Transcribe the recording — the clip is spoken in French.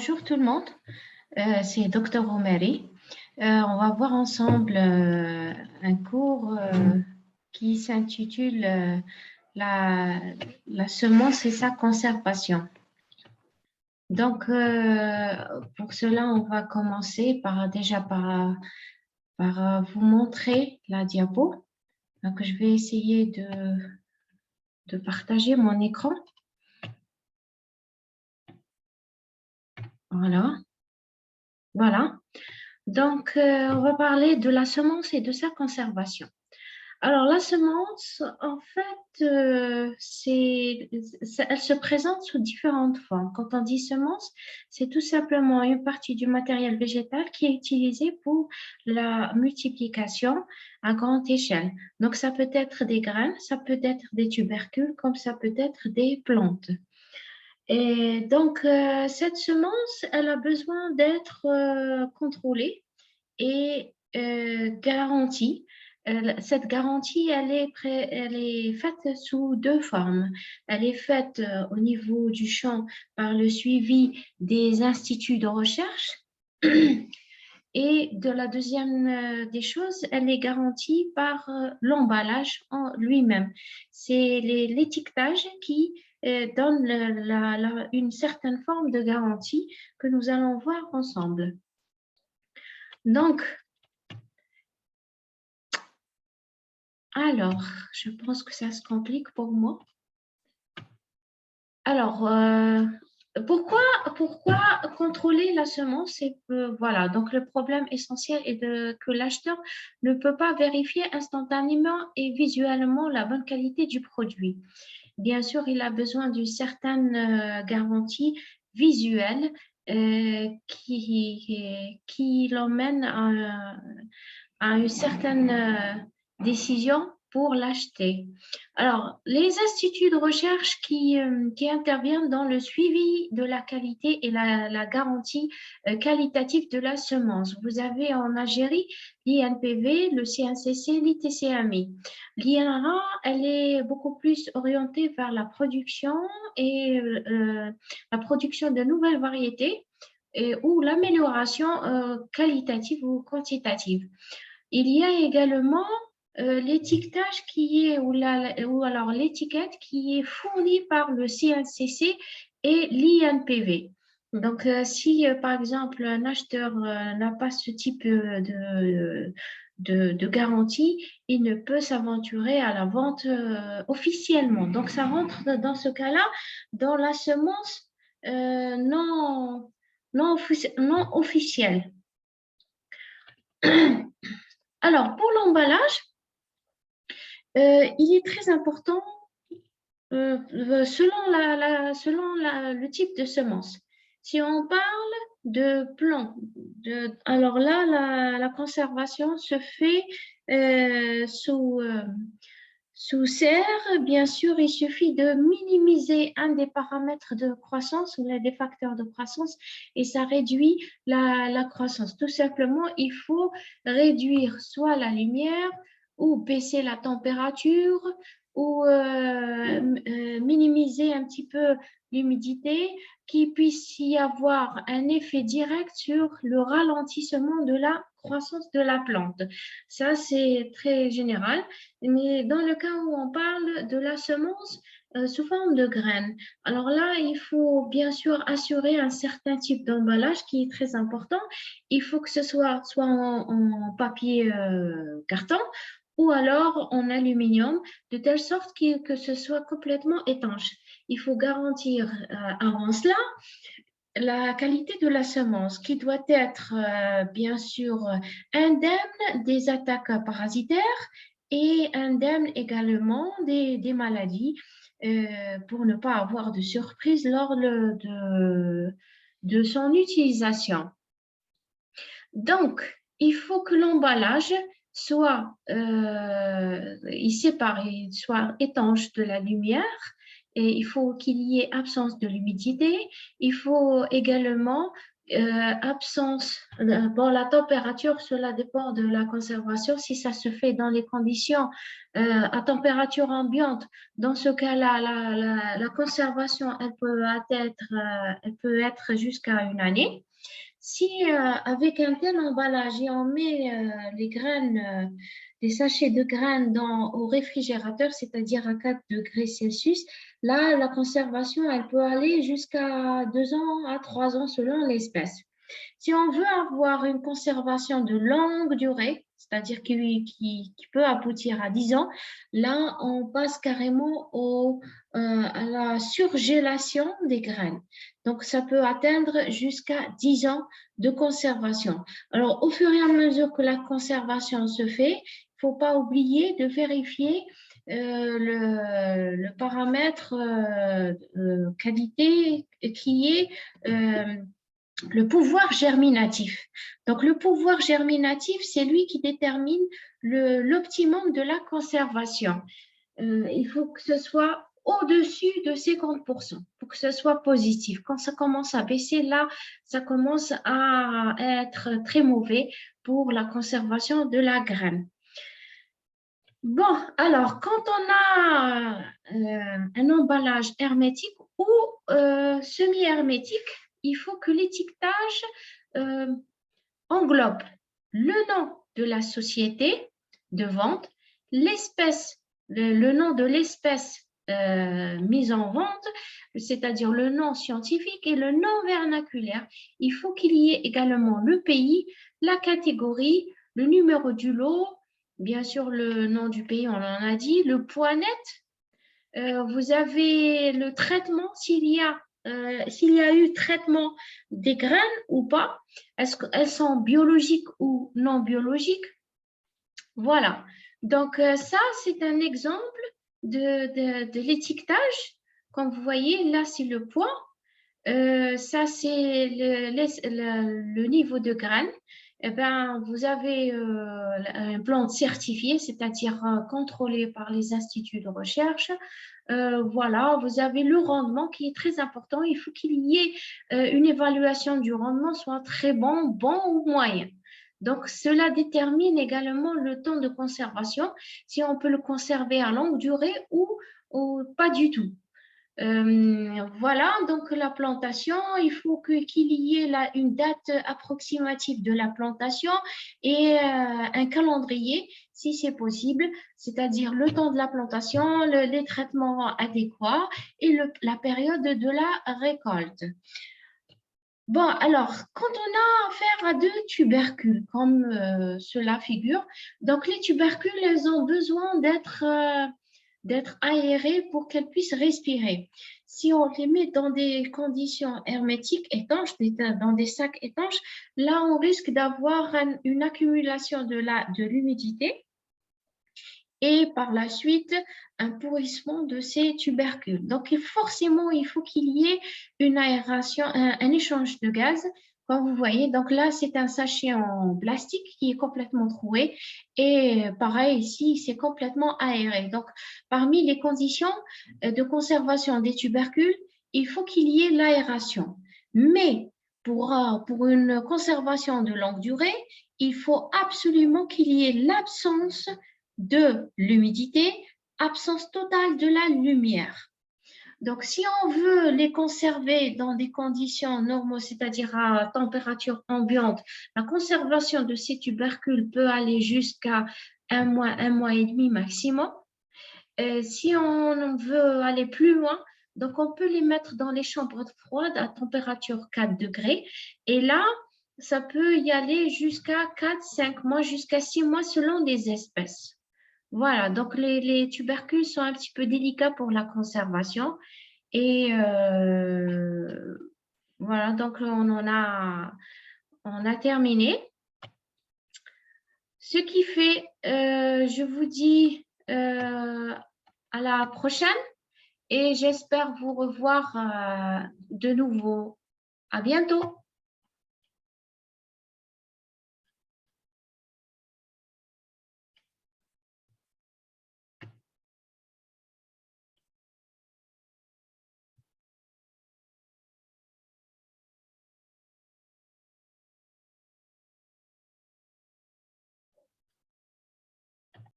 Bonjour tout le monde, c'est Dr Omeri. On va voir ensemble un cours qui s'intitule la semence et sa conservation. Donc, pour cela, on va commencer par vous montrer la diapo. Donc, je vais essayer de partager mon écran. Voilà. Donc, on va parler de la semence et de sa conservation. Alors, la semence, en fait, elle se présente sous différentes formes. Quand on dit semence, c'est tout simplement une partie du matériel végétal qui est utilisé pour la multiplication à grande échelle. Donc, ça peut être des graines, ça peut être des tubercules, comme ça peut être des plantes. Et donc, cette semence, elle a besoin d'être contrôlée et garantie. Cette garantie, elle est faite sous deux formes. Elle est faite au niveau du champ par le suivi des instituts de recherche. Et de la deuxième des choses, elle est garantie par l'emballage en lui-même. C'est l'étiquetage qui donne une certaine forme de garantie que nous allons voir ensemble. Donc, alors, je pense que ça se complique pour moi. Alors, pourquoi contrôler la semence? Voilà, donc le problème essentiel est que l'acheteur ne peut pas vérifier instantanément et visuellement la bonne qualité du produit. Bien sûr, il a besoin d'une certaine garantie visuelle qui l'emmène à une certaine décision pour l'acheter. Alors, les instituts de recherche qui interviennent dans le suivi de la qualité et la garantie qualitative de la semence. Vous avez en Algérie l'INPV, le CNCC, l'ITCMI. L'INRA, elle est beaucoup plus orientée vers la production et la production de nouvelles variétés ou l'amélioration qualitative ou quantitative. Il y a également l'étiquetage ou alors l'étiquette qui est fournie par le CNCC et l'INPV. Donc, si par exemple un acheteur n'a pas ce type de garantie, il ne peut s'aventurer à la vente officiellement. Donc, ça rentre dans ce cas-là dans la semence non officielle. Alors, pour l'emballage, il est très important selon le type de semence. Si on parle de plants, alors là, la conservation se fait sous serre. Bien sûr, il suffit de minimiser un des paramètres de croissance ou des facteurs de croissance et ça réduit la croissance. Tout simplement, il faut réduire soit la lumière ou baisser la température ou minimiser un petit peu l'humidité, qu'il puisse y avoir un effet direct sur le ralentissement de la croissance de la plante. Ça, c'est très général. Mais dans le cas où on parle de la semence sous forme de graines, alors là, il faut bien sûr assurer un certain type d'emballage qui est très important. Il faut que ce soit en papier carton ou alors en aluminium, de telle sorte que ce soit complètement étanche. Il faut garantir avant cela la qualité de la semence qui doit être bien sûr indemne des attaques parasitaires et indemne également des maladies pour ne pas avoir de surprise lors de son utilisation. Donc, il faut que l'emballage soit, il soit étanche de la lumière et il faut qu'il y ait absence de l'humidité. Il faut également absence, bon, la température, cela dépend de la conservation. Si ça se fait dans les conditions à température ambiante, dans ce cas-là, la conservation, elle peut être jusqu'à une année. Si avec un tel emballage et on met les graines, les sachets de graines au réfrigérateur, c'est-à-dire à 4 degrés Celsius, là, la conservation, elle peut aller jusqu'à 2 ans à 3 ans selon l'espèce. Si on veut avoir une conservation de longue durée, c'est-à-dire qui peut aboutir à 10 ans, là, on passe carrément à la surgélation des graines. Donc, ça peut atteindre jusqu'à 10 ans de conservation. Alors, au fur et à mesure que la conservation se fait, il ne faut pas oublier de vérifier le paramètre qualité qui est le pouvoir germinatif. Donc, le pouvoir germinatif, c'est lui qui détermine l'optimum de la conservation. Il faut que ce soit au-dessus de 50% pour que ce soit positif. Quand ça commence à baisser, là, ça commence à être très mauvais pour la conservation de la graine. Bon, alors, quand on a un emballage hermétique ou semi-hermétique, il faut que l'étiquetage englobe le nom de la société de vente, l'espèce, le nom de l'espèce mise en vente, c'est-à-dire le nom scientifique et le nom vernaculaire. Il faut qu'il y ait également le pays, la catégorie, le numéro du lot, bien sûr le nom du pays, on en a dit, le poids net. Vous avez le traitement, s'il y a eu traitement des graines ou pas, est-ce qu'elles sont biologiques ou non biologiques? Voilà. Donc, ça, c'est un exemple de l'étiquetage. Comme vous voyez, là, c'est le poids. Ça, c'est le niveau de graines. Eh ben, vous avez un plan certifié, c'est-à-dire contrôlé par les instituts de recherche. Voilà, vous avez le rendement qui est très important. Il faut qu'il y ait une évaluation du rendement, soit très bon, bon ou moyen. Donc, cela détermine également le temps de conservation, si on peut le conserver à longue durée ou pas du tout. Voilà, donc la plantation, il faut qu'il y ait une date approximative de la plantation et un calendrier, si c'est possible, c'est-à-dire le temps de la plantation, les traitements adéquats et la période de la récolte. Bon, alors, quand on a affaire à deux tubercules, comme cela figure, donc les tubercules, elles ont besoin d'être aérées pour qu'elles puissent respirer. Si on les met dans des conditions hermétiques, étanches, dans des sacs étanches, là, on risque d'avoir une accumulation de l'humidité et par la suite un pourrissement de ces tubercules. Donc, forcément, il faut qu'il y ait une aération, un échange de gaz. Comme vous voyez, donc là, c'est un sachet en plastique qui est complètement troué. Et pareil, ici, c'est complètement aéré. Donc, parmi les conditions de conservation des tubercules, il faut qu'il y ait l'aération. Mais pour une conservation de longue durée, il faut absolument qu'il y ait l'absence de l'humidité, absence totale de la lumière. Donc, si on veut les conserver dans des conditions normales, c'est-à-dire à température ambiante, la conservation de ces tubercules peut aller jusqu'à un mois et demi maximum. Si on veut aller plus loin, donc on peut les mettre dans les chambres froides à température 4 degrés. Et là, ça peut y aller jusqu'à 4, 5 mois, jusqu'à 6 mois selon les espèces. Voilà, donc les tubercules sont un petit peu délicats pour la conservation. Et voilà, donc on a terminé. Ce qui fait, je vous dis à la prochaine et j'espère vous revoir de nouveau. À bientôt.